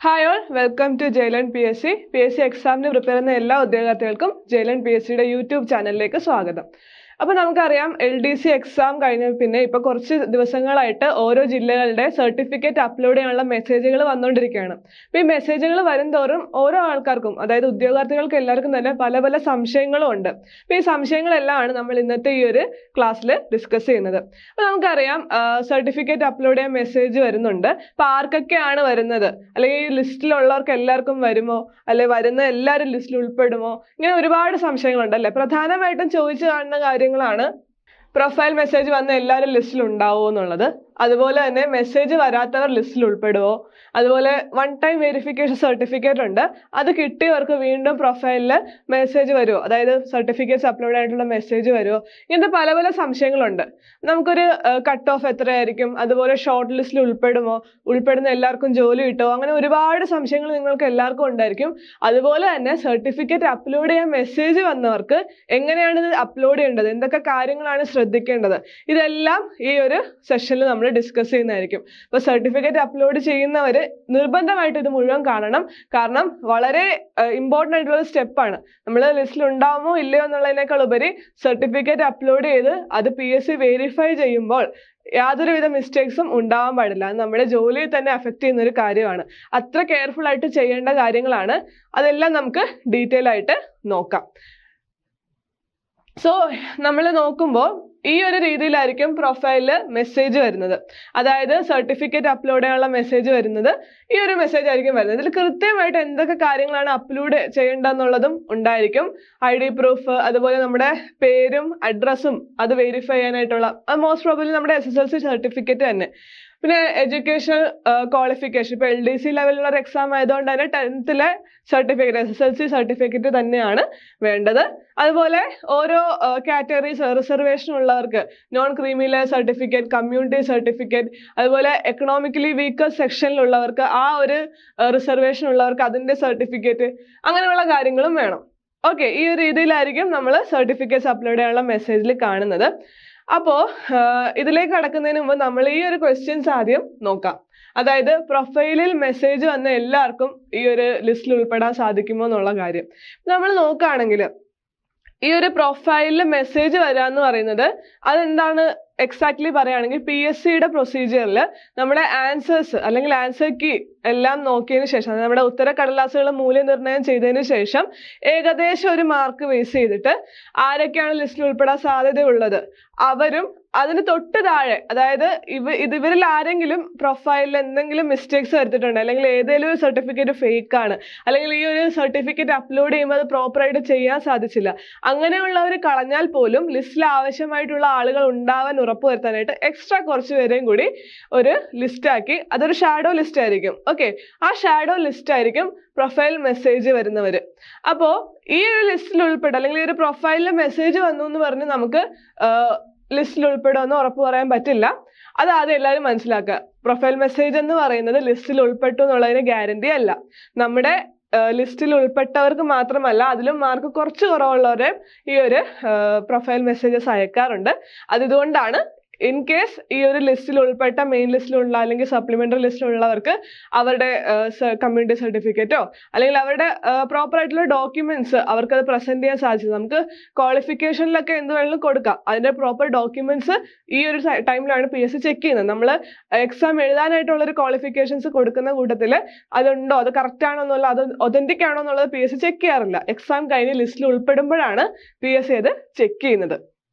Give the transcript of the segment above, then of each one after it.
Hi all, welcome to ജയിലൻ PSC. PSC എക്സാമിന് prepare ചെയ്യുന്ന എല്ലാ ഉദ്യോഗാർത്ഥികൾക്കും ജയിലൻ PSCയുടെ യൂട്യൂബ് ചാനലിലേക്ക് സ്വാഗതം. അപ്പോൾ നമുക്കറിയാം LDC എക്സാം കഴിഞ്ഞ പിന്നെ ഇപ്പോൾ കുറച്ച് ദിവസങ്ങളായിട്ട് ഓരോ ജില്ലകളുടെ സർട്ടിഫിക്കറ്റ് അപ്ലോഡ് ചെയ്യാനുള്ള മെസ്സേജുകൾ വന്നുകൊണ്ടിരിക്കുകയാണ്. അപ്പോൾ ഈ മെസ്സേജുകൾ വരുംതോറും ഓരോ ആൾക്കാർക്കും, അതായത് ഉദ്യോഗാർത്ഥികൾക്ക് എല്ലാവർക്കും തന്നെ പല പല സംശയങ്ങളും ഉണ്ട്. അപ്പോൾ ഈ സംശയങ്ങളെല്ലാം നമ്മൾ ഇന്നത്തെ ഈ ഒരു ക്ലാസ്സിൽ ഡിസ്കസ് ചെയ്യുന്നത്. അപ്പോൾ നമുക്കറിയാം സർട്ടിഫിക്കറ്റ് അപ്ലോഡ് ചെയ്യാൻ മെസ്സേജ് വരുന്നുണ്ട്. അപ്പോൾ ആർക്കൊക്കെയാണ് വരുന്നത്, അല്ലെങ്കിൽ ഈ ലിസ്റ്റിലുള്ളവർക്ക് എല്ലാവർക്കും വരുമോ, അല്ലെ വരുന്ന എല്ലാവരും ലിസ്റ്റിൽ ഉൾപ്പെടുമോ, ഇങ്ങനെ ഒരുപാട് സംശയങ്ങളുണ്ടല്ലേ. പ്രധാനമായിട്ടും ചോദിച്ചു കാണുന്ന കാര്യങ്ങളാണ് പ്രൊഫൈൽ മെസ്സേജ് വന്ന എല്ലാവരും ലിസ്റ്റിൽ ഉണ്ടാവുമോ എന്നുള്ളത്, അതുപോലെ തന്നെ മെസ്സേജ് വരാത്തവർ ലിസ്റ്റിൽ ഉൾപ്പെടുമോ, അതുപോലെ വൺ ടൈം വെരിഫിക്കേഷൻ സർട്ടിഫിക്കറ്റ് ഉണ്ട്, അത് കിട്ടിയവർക്ക് വീണ്ടും പ്രൊഫൈലിൽ മെസ്സേജ് വരുമോ, അതായത് സർട്ടിഫിക്കറ്റ്സ് അപ്ലോഡ് ആയിട്ടുള്ള മെസ്സേജ് വരുമോ, ഇങ്ങനത്തെ പല പല സംശയങ്ങളുണ്ട്. നമുക്കൊരു കട്ട് ഓഫ് എത്രയായിരിക്കും, അതുപോലെ ഷോർട്ട് ലിസ്റ്റിൽ ഉൾപ്പെടുമോ, ഉൾപ്പെടുന്ന എല്ലാവർക്കും ജോലി കിട്ടുമോ, അങ്ങനെ ഒരുപാട് സംശയങ്ങൾ നിങ്ങൾക്ക് എല്ലാവർക്കും ഉണ്ടായിരിക്കും. അതുപോലെ തന്നെ സർട്ടിഫിക്കറ്റ് അപ്ലോഡ് ചെയ്യാൻ മെസ്സേജ് വന്നവർക്ക് എങ്ങനെയാണ് ഇത് അപ്ലോഡ് ചെയ്യേണ്ടത്, എന്തൊക്കെ കാര്യങ്ങളാണ് ശ്രദ്ധിക്കേണ്ടത്, ഇതെല്ലാം ഈ ഒരു സെഷനിൽ നമ്മൾ ഡിസ്കസ് ചെയ്യുന്നതായിരിക്കും. അപ്പോൾ സർട്ടിഫിക്കറ്റ് അപ്ലോഡ് ചെയ്യുന്നവർ നിർബന്ധമായിട്ട് ഇത് മുഴുവൻ കാണണം. കാരണം വളരെ ഇമ്പോർട്ടൻ്റ് ആയിട്ടുള്ള സ്റ്റെപ്പാണ്. നമ്മൾ ലിസ്റ്റിൽ ഉണ്ടാവുമോ ഇല്ലയോ എന്നുള്ളതിനേക്കാൾ ഉപരി സർട്ടിഫിക്കറ്റ് അപ്ലോഡ് ചെയ്ത് അത് PSC വെരിഫൈ ചെയ്യുമ്പോൾ യാതൊരുവിധ മിസ്റ്റേക്സും ഉണ്ടാവാൻ പാടില്ല. അത് നമ്മുടെ ജോലിയെ തന്നെ അഫക്റ്റ് ചെയ്യുന്ന ഒരു കാര്യമാണ്. അത്ര കെയർഫുൾ ആയിട്ട് ചെയ്യേണ്ട കാര്യങ്ങളാണ്. അതെല്ലാം നമുക്ക് ഡീറ്റെയിൽ ആയിട്ട് നോക്കാം. സോ നമ്മൾ നോക്കുമ്പോൾ ഈ ഒരു രീതിയിലായിരിക്കും പ്രൊഫൈലിൽ മെസ്സേജ് വരുന്നത്. അതായത് സർട്ടിഫിക്കറ്റ് അപ്ലോഡ് ചെയ്യാനുള്ള മെസ്സേജ് വരുന്നത് ഈ ഒരു മെസ്സേജ് ആയിരിക്കും വരുന്നത്. ഇതിൽ കൃത്യമായിട്ട് എന്തൊക്കെ കാര്യങ്ങളാണ് അപ്ലോഡ് ചെയ്യേണ്ടതെന്നുള്ളതും ഉണ്ടായിരിക്കും. ID പ്രൂഫ്, അതുപോലെ നമ്മുടെ പേരും അഡ്രസ്സും അത് വെരിഫൈ ചെയ്യാനായിട്ടുള്ള, അത് മോസ്റ്റ് പ്രോബബ്ലി നമ്മുടെ SSLC സർട്ടിഫിക്കറ്റ് തന്നെ. പിന്നെ എഡ്യൂക്കേഷണൽ ക്വാളിഫിക്കേഷൻ, ഇപ്പോൾ LDC ലെവലിലുള്ള ഒരു എക്സാം ആയതുകൊണ്ട് തന്നെ 10th സർട്ടിഫിക്കറ്റ്, SSLC സർട്ടിഫിക്കറ്റ് തന്നെയാണ് വേണ്ടത്. അതുപോലെ ഓരോ കാറ്റഗറീസ് റിസർവേഷൻ ഉള്ളവർക്ക് non creamy layer certificate, community certificate, അതുപോലെ എക്കണോമിക്കലി വീക്കർ സെക്ഷനിലുള്ളവർക്ക് ആ ഒരു റിസർവേഷൻ ഉള്ളവർക്ക് അതിൻ്റെ സർട്ടിഫിക്കറ്റ്, അങ്ങനെയുള്ള കാര്യങ്ങളും വേണം. ഓക്കെ, ഈ ഒരു രീതിയിലായിരിക്കും നമ്മൾ സർട്ടിഫിക്കറ്റ്സ് അപ്ലോഡ് ചെയ്യാനുള്ള മെസ്സേജിൽ കാണുന്നത്. അപ്പോൾ ഇതിലേക്ക് കടക്കുന്നതിന് മുമ്പ് നമ്മൾ ഈ ഒരു ക്വസ്റ്റ്യൻസ് ആദ്യം നോക്കാം. അതായത് പ്രൊഫൈലിൽ മെസ്സേജ് വന്ന എല്ലാവർക്കും ഈ ഒരു ലിസ്റ്റിൽ ഉൾപ്പെടാൻ സാധിക്കുമോ എന്നുള്ള കാര്യം നമ്മൾ നോക്കുകയാണെങ്കിൽ, ഈ ഒരു പ്രൊഫൈലിൽ മെസ്സേജ് വരാന്ന് പറയുന്നത് അതെന്താണ് എക്സാക്ട്ലി പറയുകയാണെങ്കിൽ PSCയുടെ പ്രൊസീജിയറിൽ നമ്മുടെ ആൻസേഴ്സ് അല്ലെങ്കിൽ ആൻസർ കീ എല്ലാം നോക്കിയതിന് ശേഷം, നമ്മുടെ ഉത്തരക്കടലാസുകൾ മൂല്യനിർണ്ണയം ചെയ്തതിന് ശേഷം ഏകദേശം ഒരു മാർക്ക് ബേസ് ചെയ്തിട്ട് ആരൊക്കെയാണ് ലിസ്റ്റിൽ ഉൾപ്പെടാൻ സാധ്യതയുള്ളത് അവരും അതിന് തൊട്ട് താഴെ, അതായത് ഇവരിൽ ആരെങ്കിലും പ്രൊഫൈലിൽ എന്തെങ്കിലും മിസ്റ്റേക്സ് വരുത്തിയിട്ടുണ്ട്, അല്ലെങ്കിൽ ഏതെങ്കിലും ഒരു സർട്ടിഫിക്കറ്റ് ഫേക്ക് ആണ്, അല്ലെങ്കിൽ ഈ ഒരു സർട്ടിഫിക്കറ്റ് അപ്ലോഡ് ചെയ്യുമ്പോൾ അത് പ്രോപ്പറായിട്ട് ചെയ്യാൻ സാധിച്ചില്ല, അങ്ങനെയുള്ളവർ കളഞ്ഞാൽ പോലും ലിസ്റ്റിൽ ആവശ്യമായിട്ടുള്ള ആളുകൾ ഉണ്ടാവാൻ ഉറപ്പുവരുത്താനായിട്ട് എക്സ്ട്രാ കുറച്ച് പേരെയും കൂടി ഒരു ലിസ്റ്റ് ആക്കി, അതൊരു ഷാഡോ ലിസ്റ്റ് ആയിരിക്കും. ഓക്കെ, ആ ഷാഡോ ലിസ്റ്റ് ആയിരിക്കും പ്രൊഫൈൽ മെസ്സേജ് വരുന്നവർ. അപ്പോൾ ഈ ഒരു ലിസ്റ്റിൽ ഉൾപ്പെട്ട, അല്ലെങ്കിൽ ഈ ഒരു പ്രൊഫൈലിൽ മെസ്സേജ് വന്നു എന്ന് പറഞ്ഞ് നമുക്ക് ലിസ്റ്റിൽ ഉൾപ്പെടുമെന്ന് ഉറപ്പ് പറയാൻ പറ്റില്ല. അത് ആദ്യം എല്ലാവരും മനസ്സിലാക്കുക. പ്രൊഫൈൽ മെസ്സേജ് എന്ന് പറയുന്നത് ലിസ്റ്റിൽ ഉൾപ്പെട്ടു എന്നുള്ളതിന് ഗ്യാരണ്ടി അല്ല. നമ്മുടെ ലിസ്റ്റിൽ ഉൾപ്പെട്ടവർക്ക് മാത്രമല്ല, അതിലും മാർക്ക് കുറച്ച് കുറവുള്ളവരെ ഈ ഒരു പ്രൊഫൈൽ മെസ്സേജസ് അയക്കാറുണ്ട്. അതിതുകൊണ്ടാണ് ഇൻ കേസ് ഈ ഒരു ലിസ്റ്റിൽ ഉൾപ്പെട്ട മെയിൻ ലിസ്റ്റിലുള്ള അല്ലെങ്കിൽ സപ്ലിമെന്ററി ലിസ്റ്റിലുള്ളവർക്ക് അവരുടെ കമ്മ്യൂണിറ്റി സർട്ടിഫിക്കറ്റോ അല്ലെങ്കിൽ അവരുടെ പ്രോപ്പർ ആയിട്ടുള്ള ഡോക്യുമെന്റ്സ് അവർക്കത് പ്രസന്റ് ചെയ്യാൻ സാധിച്ചത്, നമുക്ക് ക്വാളിഫിക്കേഷനിലൊക്കെ എന്ത് വേണമെങ്കിലും കൊടുക്കാം, അതിന്റെ പ്രോപ്പർ ഡോക്യുമെന്റ്സ് ഈ ഒരു ടൈമിലാണ് PSC ചെക്ക് ചെയ്യുന്നത്. നമ്മൾ എക്സാം എഴുതാനായിട്ടുള്ളൊരു ക്വാളിഫിക്കേഷൻസ് കൊടുക്കുന്ന കൂട്ടത്തിൽ അതുണ്ടോ, അത് കറക്റ്റ് ആണോ എന്നുള്ള, അത് ഒതന്റിക് ആണോ എന്നുള്ളത് PSC ചെക്ക് ചെയ്യാറില്ല. എക്സാം കഴിഞ്ഞ് ലിസ്റ്റിൽ ഉൾപ്പെടുമ്പോഴാണ് PSC അത് ചെക്ക് ചെയ്യുന്നത്.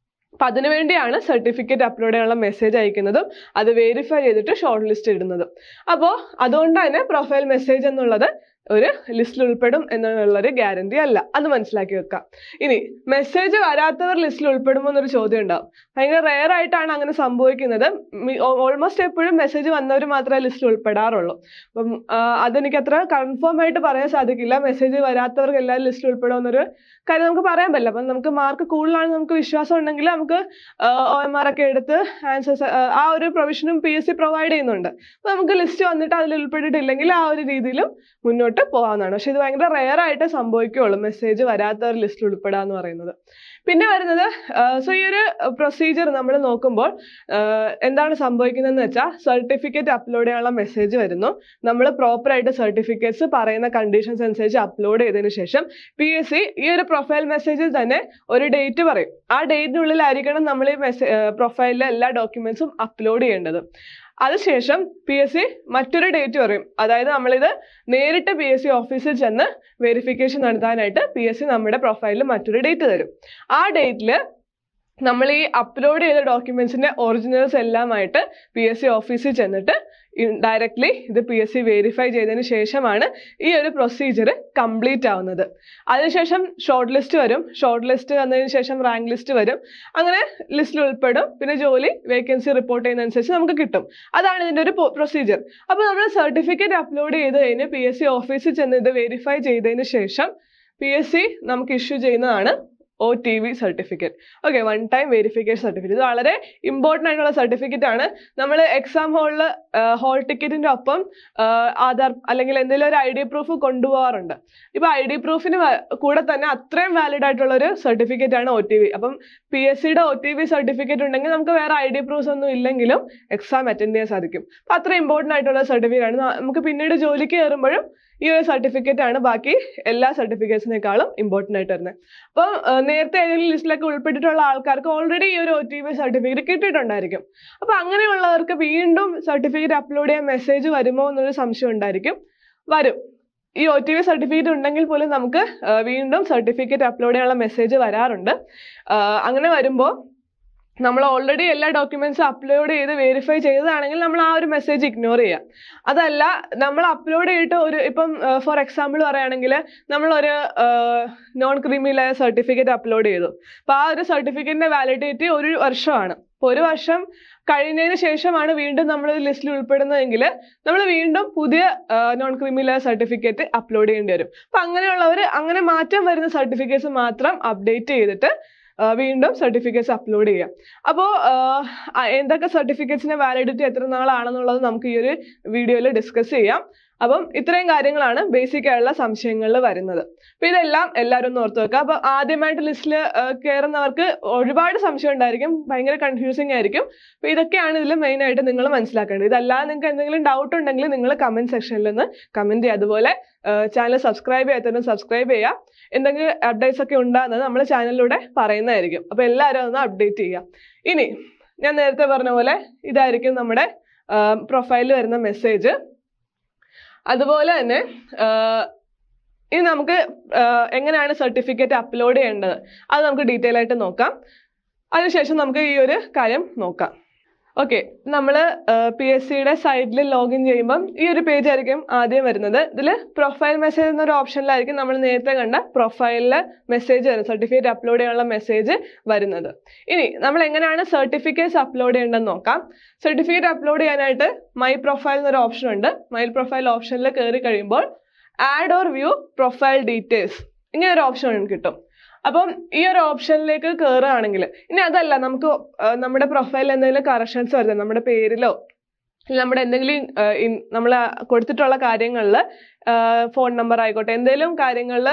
അപ്പം അതിനുവേണ്ടിയാണ് സർട്ടിഫിക്കറ്റ് അപ്ലോഡ് ചെയ്യാനുള്ള മെസ്സേജ് അയക്കുന്നതും അത് വെരിഫൈ ചെയ്തിട്ട് ഷോർട്ട് ലിസ്റ്റ് ഇടുന്നതും. അപ്പോൾ അതുകൊണ്ട് തന്നെ പ്രൊഫൈൽ മെസ്സേജ് എന്നുള്ളത് ഒരു ലിസ്റ്റിൽ ഉൾപ്പെടും എന്നുള്ളൊരു ഗ്യാരണ്ടി അല്ല, അത് മനസ്സിലാക്കി വെക്കാം. ഇനി മെസ്സേജ് വരാത്തവർ ലിസ്റ്റിൽ ഉൾപ്പെടുമോ എന്നൊരു ചോദ്യം ഉണ്ടാവും. ഭയങ്കര റെയർ ആയിട്ടാണ് അങ്ങനെ സംഭവിക്കുന്നത്. ഓൾമോസ്റ്റ് എപ്പോഴും മെസ്സേജ് വന്നവർ മാത്രമേ ലിസ്റ്റിൽ ഉൾപ്പെടാറുള്ളൂ. അപ്പം അതെനിക്ക് അത്ര കൺഫേം ആയിട്ട് പറയാൻ സാധിക്കില്ല. മെസ്സേജ് വരാത്തവർക്ക് എല്ലാവരും ലിസ്റ്റിൽ ഉൾപ്പെടുമെന്നൊരു കാര്യം നമുക്ക് പറയാൻ പറ്റില്ല. അപ്പം നമുക്ക് മാർക്ക് കൂടുതലാണ് നമുക്ക് വിശ്വാസം ഉണ്ടെങ്കിൽ നമുക്ക് OMR ഒക്കെ എടുത്ത് ആൻസേഴ്സ് ആ ഒരു പ്രൊവിഷനും PSC പ്രൊവൈഡ് ചെയ്യുന്നുണ്ട്. അപ്പോൾ നമുക്ക് ലിസ്റ്റ് വന്നിട്ട് അതിൽ ഉൾപ്പെട്ടിട്ടില്ലെങ്കിൽ ആ ഒരു രീതിയിലും മുന്നോട്ട് മുന്നോട്ട് പോകാവുന്നതാണ്. പക്ഷെ ഇത് ഭയങ്കര റെയർ ആയിട്ട് സംഭവിക്കുകയുള്ളൂ മെസ്സേജ് വരാത്ത ഒരു ലിസ്റ്റിൽ ഉൾപ്പെടുക എന്ന് പറയുന്നത്. പിന്നെ വരുന്നത് സോ ഈ ഒരു പ്രൊസീജിയർ നമ്മൾ നോക്കുമ്പോൾ എന്താണ് സംഭവിക്കുന്നതെന്ന് വെച്ചാൽ സർട്ടിഫിക്കറ്റ് അപ്ലോഡ് ചെയ്യാനുള്ള മെസ്സേജ് വരുന്നു. നമ്മൾ പ്രോപ്പറായിട്ട് സർട്ടിഫിക്കറ്റ്സ് പറയുന്ന കണ്ടീഷൻസ് അനുസരിച്ച് അപ്ലോഡ് ചെയ്തതിനു ശേഷം PSC ഈ ഒരു പ്രൊഫൈൽ മെസ്സേജിൽ തന്നെ ഒരു ഡേറ്റ് പറയും. ആ ഡേറ്റിനുള്ളിലായിരിക്കണം നമ്മൾ ഈ പ്രൊഫൈലിലെ എല്ലാ ഡോക്യുമെന്റ്സും അപ്ലോഡ് ചെയ്യേണ്ടത്. അതിനുശേഷം PSC മറ്റൊരു ഡേറ്റ് പറയും. അതായത് നമ്മളിത് നേരിട്ട് PSC ഓഫീസിൽ ചെന്ന് വെരിഫിക്കേഷൻ നടത്താനായിട്ട് PSC നമ്മുടെ പ്രൊഫൈലിൽ മറ്റൊരു ഡേറ്റ് തരും. ആ ഡേറ്റിൽ നമ്മൾ ഈ അപ്ലോഡ് ചെയ്ത ഡോക്യുമെന്റ്സിന്റെ ഒറിജിനൽസ് എല്ലാമായിട്ട് PSC ഓഫീസിൽ ചെന്നിട്ട് ഡയറക്ട്ലി ഇത് PSC വെരിഫൈ ചെയ്തതിന് ശേഷമാണ് ഈ ഒരു പ്രൊസീജിയർ കംപ്ലീറ്റ് ആവുന്നത്. അതിനുശേഷം ഷോർട്ട് ലിസ്റ്റ് വരും. ഷോർട്ട് ലിസ്റ്റ് വന്നതിന് ശേഷം റാങ്ക് ലിസ്റ്റ് വരും. അങ്ങനെ ലിസ്റ്റിൽ ഉൾപ്പെടും. പിന്നെ ജോലി വേക്കൻസി റിപ്പോർട്ട് ചെയ്യുന്നതനുസരിച്ച് നമുക്ക് കിട്ടും. അതാണ് ഇതിന്റെ ഒരു പ്രൊസീജിയർ. അപ്പോൾ നമ്മൾ സർട്ടിഫിക്കറ്റ് അപ്ലോഡ് ചെയ്ത് കഴിഞ്ഞ് PSC ഓഫീസിൽ ചെന്ന് ഇത് വെരിഫൈ ചെയ്തതിന് ശേഷം PSC നമുക്ക് ഇഷ്യൂ ചെയ്യുന്നതാണ് OTV certificate. Okay, one time verification certificate. ഇത് വളരെ ഇമ്പോർട്ടൻ്റ് ആയിട്ടുള്ള സർട്ടിഫിക്കറ്റ് ആണ്. നമ്മൾ എക്സാം ഹോൾ ടിക്കറ്റിന്റെ ഒപ്പം ആധാർ അല്ലെങ്കിൽ എന്തെങ്കിലും ഒരു ID പ്രൂഫ് കൊണ്ടുപോകാറുണ്ട്. ഇപ്പൊ ID പ്രൂഫിന് കൂടെ തന്നെ അത്രയും വാലിഡ് ആയിട്ടുള്ള ഒരു സർട്ടിഫിക്കറ്റ് ആണ് OTV. അപ്പം PSCയുടെ OTV സർട്ടിഫിക്കറ്റ് ഉണ്ടെങ്കിൽ നമുക്ക് വേറെ ID പ്രൂഫ്സ് ഒന്നും ഇല്ലെങ്കിലും എക്സാം അറ്റൻഡ് ചെയ്യാൻ സാധിക്കും. അപ്പൊ അത്ര ഇമ്പോർട്ടൻ്റ് ആയിട്ടുള്ള സർട്ടിഫിക്കറ്റ് ആണ്. നമുക്ക് പിന്നീട് ജോലിക്ക് കയറുമ്പോഴും ഈ ഒരു സർട്ടിഫിക്കറ്റ് ആണ് ബാക്കി എല്ലാ സർട്ടിഫിക്കറ്റ്സിനേക്കാളും ഇമ്പോർട്ടൻ്റ് ആയിട്ട് വരുന്നത്. അപ്പോൾ നേരത്തെ ഏതെങ്കിലും ലിസ്റ്റിലൊക്കെ ഉൾപ്പെട്ടിട്ടുള്ള ആൾക്കാർക്ക് ഓൾറെഡി ഈ ഒരു OTV സർട്ടിഫിക്കറ്റ് കിട്ടിയിട്ടുണ്ടായിരിക്കും. അപ്പൊ അങ്ങനെയുള്ളവർക്ക് വീണ്ടും സർട്ടിഫിക്കറ്റ് അപ്ലോഡ് ചെയ്യാൻ മെസ്സേജ് വരുമോ എന്നൊരു സംശയം ഉണ്ടായിരിക്കും. വരും. ഈ OTV സർട്ടിഫിക്കറ്റ് ഉണ്ടെങ്കിൽ പോലും നമുക്ക് വീണ്ടും സർട്ടിഫിക്കറ്റ് അപ്ലോഡ് ചെയ്യാനുള്ള മെസ്സേജ് വരാറുണ്ട്. അങ്ങനെ വരുമ്പോൾ നമ്മൾ ഓൾറെഡി എല്ലാ ഡോക്യുമെന്റ്സും അപ്ലോഡ് ചെയ്ത് വെരിഫൈ ചെയ്തതാണെങ്കിൽ നമ്മൾ ആ ഒരു മെസ്സേജ് ഇഗ്നോർ ചെയ്യാം. അതല്ല, നമ്മൾ അപ്ലോഡ് ചെയ്തിട്ട് ഇപ്പം ഫോർ എക്സാമ്പിൾ പറയുകയാണെങ്കിൽ നമ്മളൊരു non creamy layer certificate upload ചെയ്തു. അപ്പൊ ആ ഒരു സർട്ടിഫിക്കറ്റിന്റെ വാലിഡിറ്റി 1 വർഷമാണ്. അപ്പോൾ 1 വർഷം കഴിഞ്ഞതിന് ശേഷമാണ് വീണ്ടും നമ്മൾ ലിസ്റ്റിൽ ഉൾപ്പെടുന്നതെങ്കിൽ നമ്മൾ വീണ്ടും പുതിയ non creamy layer certificate upload ചെയ്യേണ്ടി വരും. അപ്പൊ അങ്ങനെയുള്ളവർ അങ്ങനെ മാറ്റം വരുന്ന സർട്ടിഫിക്കറ്റ്സ് മാത്രം അപ്ഡേറ്റ് ചെയ്തിട്ട് വീണ്ടും സർട്ടിഫിക്കറ്റ്സ് അപ്ലോഡ് ചെയ്യാം. അപ്പോൾ എന്തൊക്കെ സർട്ടിഫിക്കറ്റ്സിന്റെ വാലിഡിറ്റി എത്ര നാളാണെന്നുള്ളത് നമുക്ക് ഈ ഒരു വീഡിയോയിൽ ഡിസ്കസ് ചെയ്യാം. അപ്പം ഇത്രയും കാര്യങ്ങളാണ് ബേസിക് ആയിട്ടുള്ള സംശയങ്ങളിൽ വരുന്നത്. അപ്പൊ ഇതെല്ലാം എല്ലാവരും ഒന്ന് ഓർത്ത് വെക്കുക. അപ്പൊ ആദ്യമായിട്ട് ലിസ്റ്റിൽ കയറുന്നവർക്ക് ഒരുപാട് സംശയം ഉണ്ടായിരിക്കും, ഭയങ്കര കൺഫ്യൂസിങ് ആയിരിക്കും. അപ്പൊ ഇതൊക്കെയാണ് ഇതിൽ മെയിൻ ആയിട്ട് നിങ്ങൾ മനസ്സിലാക്കേണ്ടത്. ഇതല്ലാതെ നിങ്ങൾക്ക് എന്തെങ്കിലും ഡൗട്ട് ഉണ്ടെങ്കിൽ നിങ്ങൾ കമന്റ് സെക്ഷനിൽ നിന്ന് കമന്റ് ചെയ്യുക. അതുപോലെ ചാനൽ സബ്സ്ക്രൈബ് ചെയ്യാത്തവരും സബ്സ്ക്രൈബ് ചെയ്യുക. എന്തെങ്കിലും അപ്ഡേറ്റ്സ് ഒക്കെ ഉണ്ടാകുന്നത് നമ്മൾ ചാനലിലൂടെ പറയുന്നതായിരിക്കും. അപ്പൊ എല്ലാവരും ഒന്ന് അപ്ഡേറ്റ് ചെയ്യുക. ഇനി ഞാൻ നേരത്തെ പറഞ്ഞ പോലെ ഇതായിരിക്കും നമ്മുടെ പ്രൊഫൈലിൽ വരുന്ന മെസ്സേജ്. അതുപോലെ തന്നെ ഇനി നമുക്ക് എങ്ങനെയാണ് സർട്ടിഫിക്കറ്റ് അപ്ലോഡ് ചെയ്യേണ്ടത് അത് നമുക്ക് ഡീറ്റെയിൽ ആയിട്ട് നോക്കാം. അതിനുശേഷം നമുക്ക് ഈ ഒരു കാര്യം നോക്കാം. ഓക്കെ, നമ്മൾ PSCയുടെ സൈറ്റിൽ ലോഗിൻ ചെയ്യുമ്പം ഈ ഒരു പേജ് ആയിരിക്കും ആദ്യം വരുന്നത്. ഇതിൽ പ്രൊഫൈൽ മെസ്സേജ് എന്നൊരു ഓപ്ഷനിലായിരിക്കും നമ്മൾ നേരത്തെ കണ്ട പ്രൊഫൈലിൽ മെസ്സേജ് വരുന്നത്, സർട്ടിഫിക്കറ്റ് അപ്ലോഡ് ചെയ്യാനുള്ള മെസ്സേജ് വരുന്നത്. ഇനി നമ്മൾ എങ്ങനെയാണ് സർട്ടിഫിക്കറ്റ്സ് അപ്ലോഡ് ചെയ്യേണ്ടതെന്ന് നോക്കാം. സർട്ടിഫിക്കറ്റ് അപ്ലോഡ് ചെയ്യാനായിട്ട് മൈ പ്രൊഫൈൽ എന്നൊരു ഓപ്ഷൻ ഉണ്ട്. മൈ പ്രൊഫൈൽ ഓപ്ഷനിൽ കയറി കഴിയുമ്പോൾ add or view profile details ഇങ്ങനെ ഒരു ഓപ്ഷൻ കിട്ടും. അപ്പം ഈ ഒരു ഓപ്ഷനിലേക്ക് കയറുകയാണെങ്കിൽ, ഇനി അതല്ല നമുക്ക് നമ്മുടെ പ്രൊഫൈലിൽ എന്തെങ്കിലും കറക്ഷൻസ് വരുന്നത്, നമ്മുടെ പേരിലോ നമ്മുടെ എന്തെങ്കിലും നമ്മൾ കൊടുത്തിട്ടുള്ള കാര്യങ്ങളിൽ ഫോൺ നമ്പർ ആയിക്കോട്ടെ എന്തെങ്കിലും കാര്യങ്ങളിൽ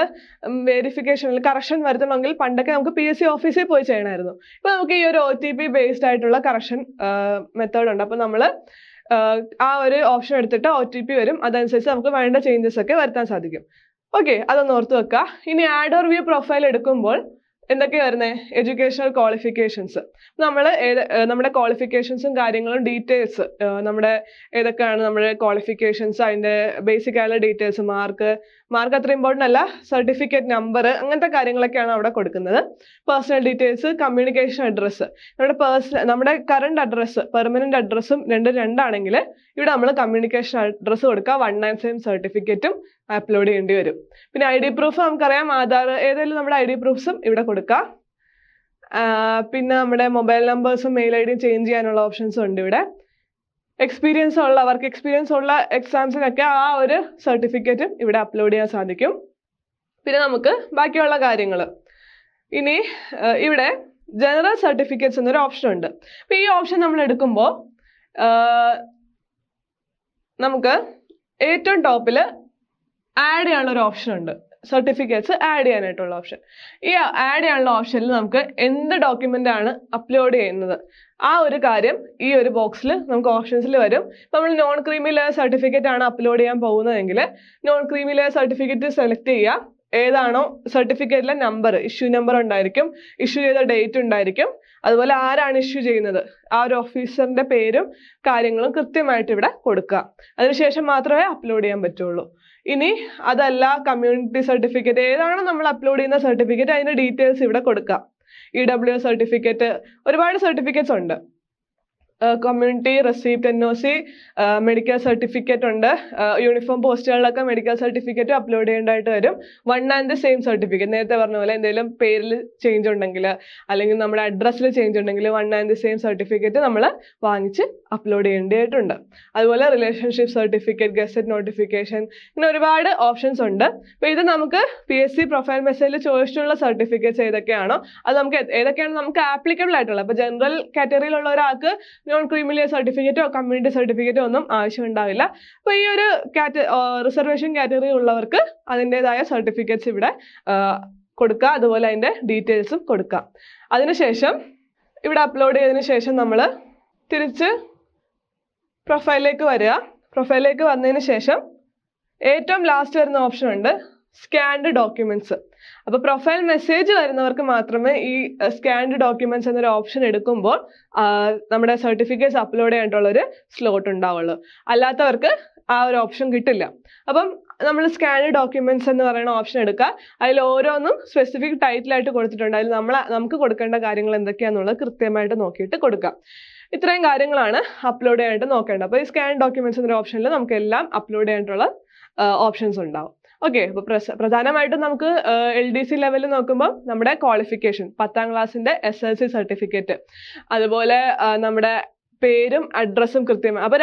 വെരിഫിക്കേഷനിൽ കറക്ഷൻ വരുത്തണമെങ്കിൽ പണ്ടൊക്കെ നമുക്ക് PSC ഓഫീസിൽ പോയി ചെയ്യണമായിരുന്നു. ഇപ്പൊ നമുക്ക് ഈ ഒരു OTP ബേസ്ഡ് ആയിട്ടുള്ള കറക്ഷൻ മെത്തേഡ് ഉണ്ട്. അപ്പൊ നമ്മൾ ആ ഒരു ഓപ്ഷൻ എടുത്തിട്ട് OTP വരും. അതനുസരിച്ച് നമുക്ക് വേണ്ട ചേഞ്ചസ് ഒക്കെ വരുത്താൻ സാധിക്കും. ഓക്കെ, അതൊന്ന് ഓർത്ത് വെക്കുക. ഇനി ആഡ് ഓർ വ്യൂ പ്രൊഫൈൽ എടുക്കുമ്പോൾ എന്തൊക്കെയാണ് വരുന്നത്? Educational qualifications. നമ്മുടെ ക്വാളിഫിക്കേഷൻസും കാര്യങ്ങളും ഡീറ്റെയിൽസ്, നമ്മുടെ ഏതൊക്കെയാണ് നമ്മുടെ ക്വാളിഫിക്കേഷൻസ്, അതിൻ്റെ ബേസിക് ആയിട്ടുള്ള ഡീറ്റെയിൽസ്, മാർക്ക് അത്ര ഇമ്പോർട്ടൻ്റ് അല്ല, സർട്ടിഫിക്കറ്റ് നമ്പർ, അങ്ങനത്തെ കാര്യങ്ങളൊക്കെയാണ് അവിടെ കൊടുക്കുന്നത്. പേഴ്സണൽ ഡീറ്റെയിൽസ്, കമ്മ്യൂണിക്കേഷൻ അഡ്രസ്സ്, നമ്മുടെ കറണ്ട് അഡ്രസ്സ് പെർമനന്റ് അഡ്രസ്സും രണ്ടാണെങ്കിൽ ഇവിടെ നമ്മൾ കമ്മ്യൂണിക്കേഷൻ അഡ്രസ്സ് കൊടുക്കുക. 197 സർട്ടിഫിക്കറ്റും അപ്ലോഡ് ചെയ്യേണ്ടി വരും. പിന്നെ ID പ്രൂഫ് നമുക്കറിയാം, ആധാർ, ഏതെങ്കിലും നമ്മുടെ ID പ്രൂഫ്സും ഇവിടെ കൊടുക്കുക. പിന്നെ നമ്മുടെ മൊബൈൽ നമ്പേഴ്സും മെയിൽ IDയും ചേഞ്ച് ചെയ്യാനുള്ള ഓപ്ഷൻസും ഉണ്ട് ഇവിടെ. വർക്ക് എക്സ്പീരിയൻസ് ഉള്ള എക്സാംസിനൊക്കെ ആ ഒരു സർട്ടിഫിക്കറ്റും ഇവിടെ അപ്ലോഡ് ചെയ്യാൻ സാധിക്കും. പിന്നെ നമുക്ക് ബാക്കിയുള്ള കാര്യങ്ങൾ, ഇനി ഇവിടെ ജനറൽ സർട്ടിഫിക്കറ്റ്സ് എന്നൊരു ഓപ്ഷൻ ഉണ്ട്. അപ്പൊ ഈ ഓപ്ഷൻ നമ്മൾ എടുക്കുമ്പോൾ നമുക്ക് ഏറ്റവും ടോപ്പിൽ ആഡ് ചെയ്യാനുള്ള ഒരു ഓപ്ഷൻ ഉണ്ട്. സർട്ടിഫിക്കറ്റ്സ് ആഡ് ചെയ്യാനായിട്ടുള്ള ഓപ്ഷൻ. ഈ ആഡ് ചെയ്യാനുള്ള ഓപ്ഷനിൽ നമുക്ക് എന്ത് ഡോക്യുമെന്റ് ആണ് അപ്ലോഡ് ചെയ്യുന്നത് ആ ഒരു കാര്യം ഈ ഒരു ബോക്സിൽ നമുക്ക് ഓപ്ഷൻസിൽ വരും. നമ്മൾ നോൺ ക്രീമി ലെയർ സർട്ടിഫിക്കറ്റ് ആണ് അപ്ലോഡ് ചെയ്യാൻ പോകുന്നതെങ്കിൽ non creamy layer certificate select ചെയ്യുക. ഏതാണോ സർട്ടിഫിക്കറ്റിലെ നമ്പർ, ഇഷ്യൂ നമ്പർ ഉണ്ടായിരിക്കും, ഇഷ്യൂ ചെയ്ത ഡേറ്റ് ഉണ്ടായിരിക്കും, അതുപോലെ ആരാണ് ഇഷ്യൂ ചെയ്യുന്നത് ആ ഒരു ഓഫീസറിന്റെ പേരും കാര്യങ്ങളും കൃത്യമായിട്ട് ഇവിടെ കൊടുക്കുക. അതിനുശേഷം മാത്രമേ അപ്ലോഡ് ചെയ്യാൻ പറ്റുള്ളൂ. ഇനി അതല്ല കമ്മ്യൂണിറ്റി സർട്ടിഫിക്കറ്റ്, ഏതാണോ നമ്മൾ അപ്ലോഡ് ചെയ്യുന്ന സർട്ടിഫിക്കറ്റ് അതിന്റെ ഡീറ്റെയിൽസ് ഇവിടെ കൊടുക്കാം. EWS സർട്ടിഫിക്കറ്റ്, ഒരുപാട് സർട്ടിഫിക്കറ്റ്സ് ഉണ്ട്. Community receipt, NOC, medical certificate ഉണ്ട്. യൂണിഫോം പോസ്റ്റുകളിലൊക്കെ മെഡിക്കൽ സർട്ടിഫിക്കറ്റ് അപ്ലോഡ് ചെയ്യേണ്ടതായിട്ട് വരും. One and the same certificate, നേരത്തെ പറഞ്ഞ പോലെ എന്തെങ്കിലും പേരിൽ ചേഞ്ച് ഉണ്ടെങ്കിൽ അല്ലെങ്കിൽ നമ്മുടെ അഡ്രസ്സിൽ ചേഞ്ച് ഉണ്ടെങ്കിൽ one and the same certificate നമ്മൾ വാങ്ങിച്ച് അപ്ലോഡ് ചെയ്യേണ്ടതായിട്ടുണ്ട്. അതുപോലെ റിലേഷൻഷിപ്പ് സർട്ടിഫിക്കറ്റ്, ഗസറ്റ് നോട്ടിഫിക്കേഷൻ, ഇങ്ങനെ ഒരുപാട് ഓപ്ഷൻസ് ഉണ്ട്. അപ്പോൾ ഇത് നമുക്ക് PSC പ്രൊഫൈൽ മെസ്സേജിൽ ചോദിച്ചിട്ടുള്ള സർട്ടിഫിക്കറ്റ്സ് ഏതൊക്കെയാണോ അത് നമുക്ക് ഏതൊക്കെയാണ് നമുക്ക് ആപ്ലിക്കബിൾ ആയിട്ടുള്ളത്. അപ്പോൾ ജനറൽ കാറ്റഗറിയിലുള്ള ഒരാൾക്ക് നോൺ ക്രീമി ലെയർ സർട്ടിഫിക്കറ്റോ കമ്മ്യൂണിറ്റി സർട്ടിഫിക്കറ്റോ ഒന്നും ആവശ്യമുണ്ടാവില്ല. അപ്പോൾ ഈ ഒരു റിസർവേഷൻ കാറ്റഗറി ഉള്ളവർക്ക് അതിൻ്റെതായ സർട്ടിഫിക്കറ്റ്സ് ഇവിടെ കൊടുക്കുക, അതുപോലെ അതിൻ്റെ ഡീറ്റെയിൽസും കൊടുക്കുക. അതിനുശേഷം ഇവിടെ അപ്ലോഡ് ചെയ്തതിന് ശേഷം നമ്മൾ തിരിച്ച് പ്രൊഫൈലിലേക്ക് വരിക. പ്രൊഫൈലിലേക്ക് വന്നതിന് ശേഷം ഏറ്റവും ലാസ്റ്റ് വരുന്ന ഓപ്ഷൻ ഉണ്ട് സ്കാൻഡ് ഡോക്യുമെന്റ്സ്. അപ്പോൾ പ്രൊഫൈൽ മെസ്സേജ് വരുന്നവർക്ക് മാത്രമേ ഈ സ്കാൻഡ് ഡോക്യുമെന്റ്സ് എന്നൊരു ഓപ്ഷൻ എടുക്കുമ്പോൾ നമ്മുടെ സർട്ടിഫിക്കറ്റ്സ് അപ്ലോഡ് ചെയ്യാനായിട്ടുള്ളൊരു സ്ലോട്ട് ഉണ്ടാവുള്ളൂ. അല്ലാത്തവർക്ക് ആ ഒരു ഓപ്ഷൻ കിട്ടില്ല. അപ്പം നമ്മൾ സ്കാൻഡ് ഡോക്യുമെന്റ്സ് എന്ന് പറയുന്ന ഓപ്ഷൻ എടുക്കുക. അതിൽ ഓരോന്നും സ്പെസിഫിക് ടൈറ്റിലായിട്ട് കൊടുത്തിട്ടുണ്ട്. അതിൽ നമുക്ക് കൊടുക്കേണ്ട കാര്യങ്ങൾ എന്തൊക്കെയാണെന്നുള്ളത് കൃത്യമായിട്ട് നോക്കിയിട്ട് കൊടുക്കാം. ഇത്രയും കാര്യങ്ങളാണ് അപ്ലോഡ് ചെയ്യാനായിട്ട് നോക്കേണ്ടത്. അപ്പോൾ ഈ സ്കാൻ ഡോക്യുമെന്റ്സ് എന്നൊരു ഓപ്ഷനിൽ നമുക്ക് എല്ലാം അപ്ലോഡ് ചെയ്യാനായിട്ടുള്ള ഓപ്ഷൻസ് ഉണ്ടാവും. ഓക്കെ, അപ്പോൾ പ്രധാനമായിട്ടും നമുക്ക് LDC ലെവലിൽ നോക്കുമ്പോൾ നമ്മുടെ ക്വാളിഫിക്കേഷൻ, 10ാം ക്ലാസ്സിന്റെ SLC സർട്ടിഫിക്കറ്റ്, അതുപോലെ നമ്മുടെ പേരും അഡ്രസ്സും കൃത്യമായി. അപ്പോൾ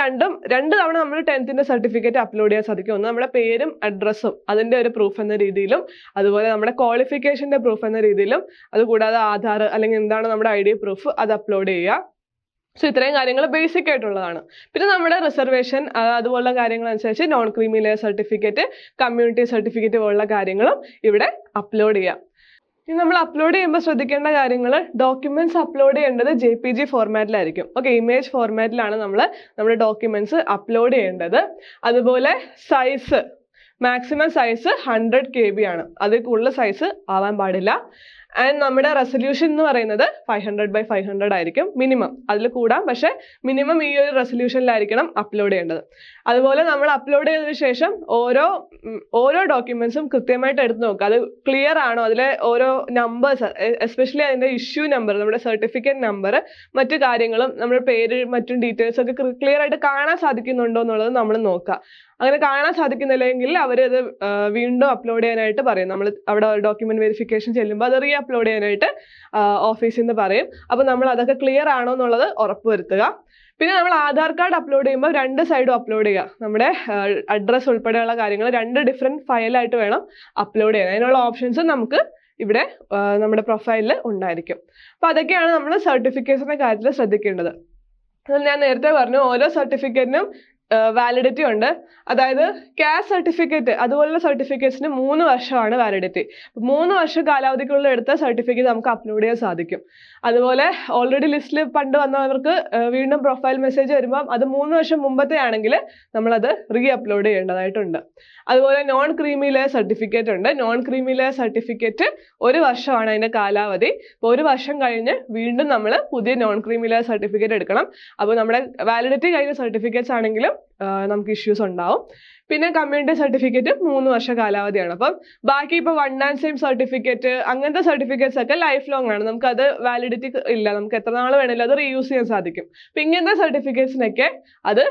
രണ്ട് തവണ നമ്മൾ 10th സർട്ടിഫിക്കറ്റ് അപ്ലോഡ് ചെയ്യാൻ സാധിക്കും. ഒന്ന് നമ്മുടെ പേരും അഡ്രസ്സും അതിന്റെ ഒരു പ്രൂഫ് എന്ന രീതിയിലും, അതുപോലെ നമ്മുടെ ക്വാളിഫിക്കേഷന്റെ പ്രൂഫ് എന്ന രീതിയിലും, അതുകൂടാതെ ആധാർ അല്ലെങ്കിൽ എന്താണ് നമ്മുടെ ID പ്രൂഫ് അത് അപ്ലോഡ് ചെയ്യുക. സോ ഇത്രയും കാര്യങ്ങൾ ബേസിക് ആയിട്ടുള്ളതാണ്. പിന്നെ നമ്മുടെ റിസർവേഷൻ അതുപോലുള്ള കാര്യങ്ങൾ അനുസരിച്ച് non creamy layer certificate, community certificate പോലുള്ള കാര്യങ്ങളും ഇവിടെ അപ്ലോഡ് ചെയ്യാം. ഇനി നമ്മൾ അപ്ലോഡ് ചെയ്യുമ്പോൾ ശ്രദ്ധിക്കേണ്ട കാര്യങ്ങൾ, ഡോക്യുമെന്റ്സ് അപ്ലോഡ് ചെയ്യേണ്ടത് JPG ഫോർമാറ്റിലായിരിക്കും. ഓക്കെ, ഇമേജ് ഫോർമാറ്റിലാണ് നമ്മുടെ ഡോക്യുമെന്റ്സ് അപ്ലോഡ് ചെയ്യേണ്ടത്. അതുപോലെ സൈസ്, മാക്സിമം സൈസ് 100 KB ആണ്. അതിൽ കൂടുതൽ സൈസ് ആവാൻ പാടില്ല. ആൻഡ് നമ്മുടെ റെസൊല്യൂഷൻ എന്ന് പറയുന്നത് 500x500 ആയിരിക്കും മിനിമം. അതിൽ കൂടാം, പക്ഷെ മിനിമം ഈ ഒരു റെസൊല്യൂഷനിലായിരിക്കണം അപ്ലോഡ് ചെയ്യേണ്ടത്. അതുപോലെ നമ്മൾ അപ്ലോഡ് ചെയ്തതിനു ശേഷം ഓരോ ഡോക്യുമെന്റ്സും കൃത്യമായിട്ട് എടുത്ത് നോക്കുക. അത് ക്ലിയർ ആണോ, അതിലെ ഓരോ നമ്പേഴ്സ്, എസ്പെഷ്യലി അതിന്റെ ഇഷ്യൂ നമ്പർ, നമ്മുടെ സർട്ടിഫിക്കറ്റ് നമ്പർ, മറ്റു കാര്യങ്ങളും നമ്മുടെ പേര് മറ്റും ഡീറ്റെയിൽസ് ഒക്കെ ക്ലിയർ ആയിട്ട് കാണാൻ സാധിക്കുന്നുണ്ടോ എന്നുള്ളത് നമ്മൾ നോക്കുക. അങ്ങനെ കാണാൻ സാധിക്കുന്നില്ലെങ്കിൽ അവരത് വീണ്ടും അപ്ലോഡ് ചെയ്യാനായിട്ട് പറയും. നമ്മൾ അവിടെ ഡോക്യുമെന്റ് വെരിഫിക്കേഷൻ ചെല്ലുമ്പോൾ അത് അപ്ലോഡ് ചെയ്യാനായിട്ട് ഓഫീസിൽ നിന്ന് പറയും. അപ്പോൾ നമ്മൾ അതൊക്കെ ക്ലിയർ ആണോ എന്നുള്ളത് ഉറപ്പുവരുത്തുക. പിന്നെ നമ്മൾ ആധാർ കാർഡ് അപ്ലോഡ് ചെയ്യുമ്പോൾ 2 സൈഡും അപ്ലോഡ് ചെയ്യുക. നമ്മുടെ അഡ്രസ്സ് ഉൾപ്പെടെയുള്ള കാര്യങ്ങൾ 2 ഡിഫറെന്റ് ഫയലായിട്ട് വേണം അപ്ലോഡ് ചെയ്യാൻ. അതിനുള്ള ഓപ്ഷൻസ് നമുക്ക് ഇവിടെ നമ്മുടെ പ്രൊഫൈലിൽ ഉണ്ടായിരിക്കും. അപ്പോൾ അതൊക്കെയാണ് നമ്മൾ സർട്ടിഫിക്കറ്റ്സിന്റെ കാര്യത്തിൽ ശ്രദ്ധിക്കേണ്ടത്. ഞാൻ നേരത്തെ പറഞ്ഞു ഓരോ സർട്ടിഫിക്കറ്റിനും വാലിഡിറ്റി ഉണ്ട്. അതായത് കാസ്റ്റ് സർട്ടിഫിക്കറ്റ് അതുപോലുള്ള സർട്ടിഫിക്കറ്റ്സിന് 3 വർഷമാണ് വാലിഡിറ്റി. 3 വർഷം കാലാവധിക്കുള്ളിൽ എടുത്ത സർട്ടിഫിക്കറ്റ് നമുക്ക് അപ്ലോഡ് ചെയ്യാൻ സാധിക്കും. അതുപോലെ ഓൾറെഡി ലിസ്റ്റിൽ പണ്ട് വന്നവർക്ക് വീണ്ടും പ്രൊഫൈൽ മെസ്സേജ് വരുമ്പോൾ അത് 3 വർഷം മുമ്പത്തെ ആണെങ്കിൽ നമ്മളത് അപ്ലോഡ് ചെയ്യേണ്ടതായിട്ടുണ്ട്. അതുപോലെ നോൺ ക്രീമി ലെയർ സർട്ടിഫിക്കറ്റ് ഉണ്ട്. നോൺ ക്രീമി ലെയർ സർട്ടിഫിക്കറ്റ് 1 വർഷമാണ് അതിന്റെ കാലാവധി. അപ്പോൾ 1 വർഷം കഴിഞ്ഞ് വീണ്ടും നമ്മൾ പുതിയ നോൺ ക്രീമി ലെയർ സർട്ടിഫിക്കറ്റ് എടുക്കണം. അപ്പോൾ നമ്മുടെ വാലിഡിറ്റി കഴിഞ്ഞ സർട്ടിഫിക്കറ്റ്സ് ആണെങ്കിലും നമുക്ക് ഇഷ്യൂസ് ഉണ്ടാവും. പിന്നെ കമ്മ്യൂണിറ്റി സർട്ടിഫിക്കറ്റ് 3 വർഷ കാലാവധിയാണ്. അപ്പം ബാക്കി ഇപ്പോൾ 1 ആൻഡ് സെയിം സർട്ടിഫിക്കറ്റ് അങ്ങനത്തെ സർട്ടിഫിക്കറ്റ്സ് ഒക്കെ ലൈഫ് ലോങ് ആണ്. നമുക്ക് അത് വാലിഡിറ്റി ഇല്ല, നമുക്ക് എത്ര നാൾ വേണമെങ്കിലും അത് റീയൂസ് ചെയ്യാൻ സാധിക്കും. അപ്പം ഇങ്ങനത്തെ സർട്ടിഫിക്കറ്റ്സിനൊക്കെ അത്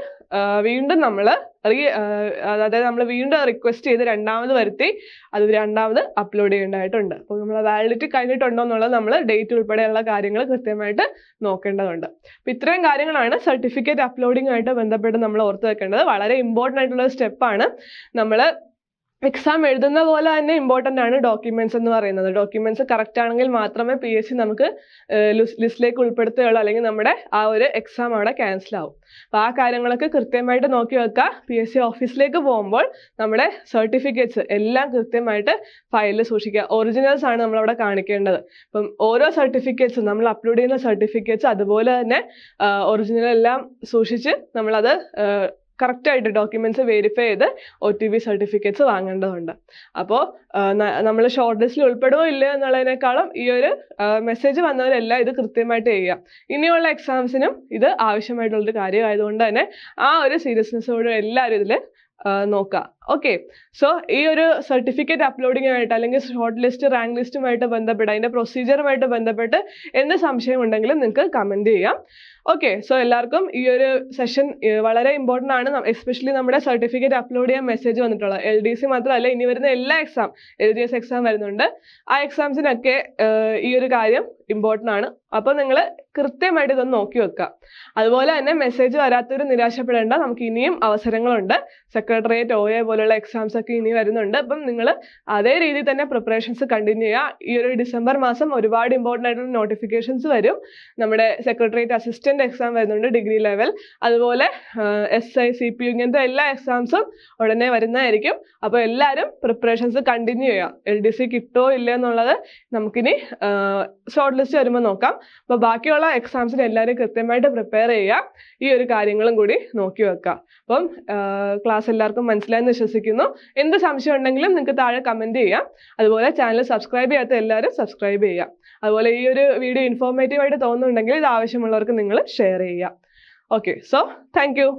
വീണ്ടും നമ്മൾ അതായത് നമ്മൾ വീണ്ടും റിക്വസ്റ്റ് ചെയ്ത് രണ്ടാമത് വരുത്തി അത് രണ്ടാമത് അപ്ലോഡ് ചെയ്യേണ്ടതായിട്ടുണ്ട്. അപ്പോൾ നമ്മൾ വാലിഡിറ്റി കഴിഞ്ഞിട്ടുണ്ടോ എന്നുള്ളത് നമ്മൾ ഡേറ്റ് ഉൾപ്പെടെയുള്ള കാര്യങ്ങൾ കൃത്യമായിട്ട് നോക്കേണ്ടതുണ്ട്. അപ്പോൾ ഇത്രയും കാര്യങ്ങളാണ് സർട്ടിഫിക്കറ്റ് അപ്ലോഡിംഗ് ആയിട്ട് ബന്ധപ്പെട്ട് നമ്മൾ ഓർത്ത് വെക്കേണ്ടത്. വളരെ ഇമ്പോർട്ടൻ്റ് ആയിട്ടുള്ള സ്റ്റെപ്പാണ്. നമ്മൾ എക്സാം എഴുതുന്ന പോലെ തന്നെ ഇമ്പോർട്ടൻ്റ് ആണ് ഡോക്യുമെന്റ്സ് എന്ന് പറയുന്നത്. ഡോക്യുമെന്റ്സ് കറക്റ്റ് ആണെങ്കിൽ മാത്രമേ PSC നമുക്ക് ലിസ്റ്റിലേക്ക് ഉൾപ്പെടുത്തുകയുള്ളൂ, അല്ലെങ്കിൽ നമ്മുടെ ആ ഒരു എക്സാം അവിടെ ക്യാൻസൽ ആവും. അപ്പോൾ ആ കാര്യങ്ങളൊക്കെ കൃത്യമായിട്ട് നോക്കി വെക്കുക. PSC ഓഫീസിലേക്ക് പോകുമ്പോൾ നമ്മുടെ സർട്ടിഫിക്കറ്റ്സ് എല്ലാം കൃത്യമായിട്ട് ഫയലിൽ സൂക്ഷിക്കുക. ഒറിജിനൽസ് ആണ് നമ്മളവിടെ കാണിക്കേണ്ടത്. അപ്പം ഓരോ സർട്ടിഫിക്കറ്റ്സും നമ്മൾ അപ്ലോഡ് ചെയ്യുന്ന സർട്ടിഫിക്കറ്റ്സ് അതുപോലെ തന്നെ ഒറിജിനൽ എല്ലാം സൂക്ഷിച്ച് നമ്മളത് കറക്റ്റായിട്ട് ഡോക്യുമെന്റ്സ് വെരിഫൈ ചെയ്ത് OTP സർട്ടിഫിക്കറ്റ്സ് വാങ്ങേണ്ടതുണ്ട്. അപ്പോൾ നമ്മൾ ഷോർട്ട് ലിസ്റ്റിൽ ഉൾപ്പെടുമോ ഇല്ലയോ എന്നുള്ളതിനേക്കാളും ഈ ഒരു മെസ്സേജ് വന്നവരെല്ലാം ഇത് കൃത്യമായിട്ട് ചെയ്യുക. ഇനിയുള്ള എക്സാംസിനും ഇത് ആവശ്യമായിട്ടുള്ളൊരു കാര്യമായതുകൊണ്ട് തന്നെ ആ ഒരു സീരിയസ്നെസ്സോടെ എല്ലാവരും ഇതിൽ നോക്കുക. ഓക്കെ, സോ ഈ ഒരു സർട്ടിഫിക്കറ്റ് അപ്ലോഡിങ്ങുമായിട്ട് അല്ലെങ്കിൽ ഷോർട്ട് ലിസ്റ്റ് റാങ്ക് ലിസ്റ്റുമായിട്ട് ബന്ധപ്പെട്ട് അതിൻ്റെ പ്രൊസീജിയറുമായിട്ട് ബന്ധപ്പെട്ട് എന്ത് സംശയം ഉണ്ടെങ്കിലും നിങ്ങൾക്ക് കമൻറ്റ് ചെയ്യാം. ഓക്കെ, സോ എല്ലാവർക്കും ഈ ഒരു സെഷൻ വളരെ ഇമ്പോർട്ടൻ്റ് ആണ്. എസ്പെഷ്യലി നമ്മുടെ സർട്ടിഫിക്കറ്റ് അപ്ലോഡ് ചെയ്യാൻ മെസ്സേജ് വന്നിട്ടുള്ളത് LDC മാത്രമല്ല, ഇനി വരുന്ന എല്ലാ എക്സാം LGS എക്സാം വരുന്നുണ്ട്. ആ എക്സാംസിനൊക്കെ ഈ ഒരു കാര്യം ഇമ്പോർട്ടൻ്റ് ആണ്. അപ്പോൾ നിങ്ങൾ കൃത്യമായിട്ട് ഇതൊന്ന് നോക്കി വെക്കുക. അതുപോലെ തന്നെ മെസ്സേജ് വരാത്തൊരു നിരാശപ്പെടേണ്ട, നമുക്ക് ഇനിയും അവസരങ്ങളുണ്ട്. സെക്രട്ടേറിയറ്റ് OA പോലുള്ള എക്സാംസ് ഒക്കെ ഇനി വരുന്നുണ്ട്. അപ്പം നിങ്ങൾ അതേ രീതിയിൽ തന്നെ പ്രിപ്പറേഷൻസ് കണ്ടിന്യൂ ചെയ്യുക. ഈ ഒരു ഡിസംബർ മാസം ഒരുപാട് ഇമ്പോർട്ടൻ്റ് ആയിട്ടുള്ള നോട്ടിഫിക്കേഷൻസ് വരും. നമ്മുടെ സെക്രട്ടേറിയറ്റ് അസിസ്റ്റന്റ് എക്സാം വരുന്നുണ്ട് ഡിഗ്രി ലെവൽ, അതുപോലെ SI CPU ഇങ്ങനത്തെ എല്ലാ എക്സാംസും ഉടനെ വരുന്നതായിരിക്കും. അപ്പോൾ എല്ലാവരും പ്രിപ്പറേഷൻസ് കണ്ടിന്യൂ ചെയ്യുക. LDC കിട്ടോ ഇല്ല എന്നുള്ളത് നമുക്കിനി ഷോർട്ട് ലിസ്റ്റ് വരുമ്പോൾ നോക്കാം. അപ്പോൾ ബാക്കിയുള്ള എക്സാംസിന് എല്ലാവരും കൃത്യമായിട്ട് പ്രിപ്പയർ ചെയ്യുക. ഈ ഒരു കാര്യങ്ങളും കൂടി നോക്കി വെക്കുക. അപ്പം ക്ലാസ് എല്ലാവർക്കും മനസ്സിലായെന്ന് വിശ്വസിക്കുന്നു. എന്ത് സംശയം ഉണ്ടെങ്കിലും നിങ്ങൾക്ക് താഴെ കമൻറ്റ് ചെയ്യാം. അതുപോലെ ചാനൽ സബ്സ്ക്രൈബ് ചെയ്യാത്ത എല്ലാവരും സബ്സ്ക്രൈബ് ചെയ്യുക. അതുപോലെ ഈ ഒരു വീഡിയോ ഇൻഫോർമേറ്റീവ് ആയിട്ട് തോന്നുന്നുണ്ടെങ്കിൽ ഇത് ആവശ്യമുള്ളവർക്ക് നിങ്ങൾ ഷെയർ ചെയ്യുക. Okay, so thank you.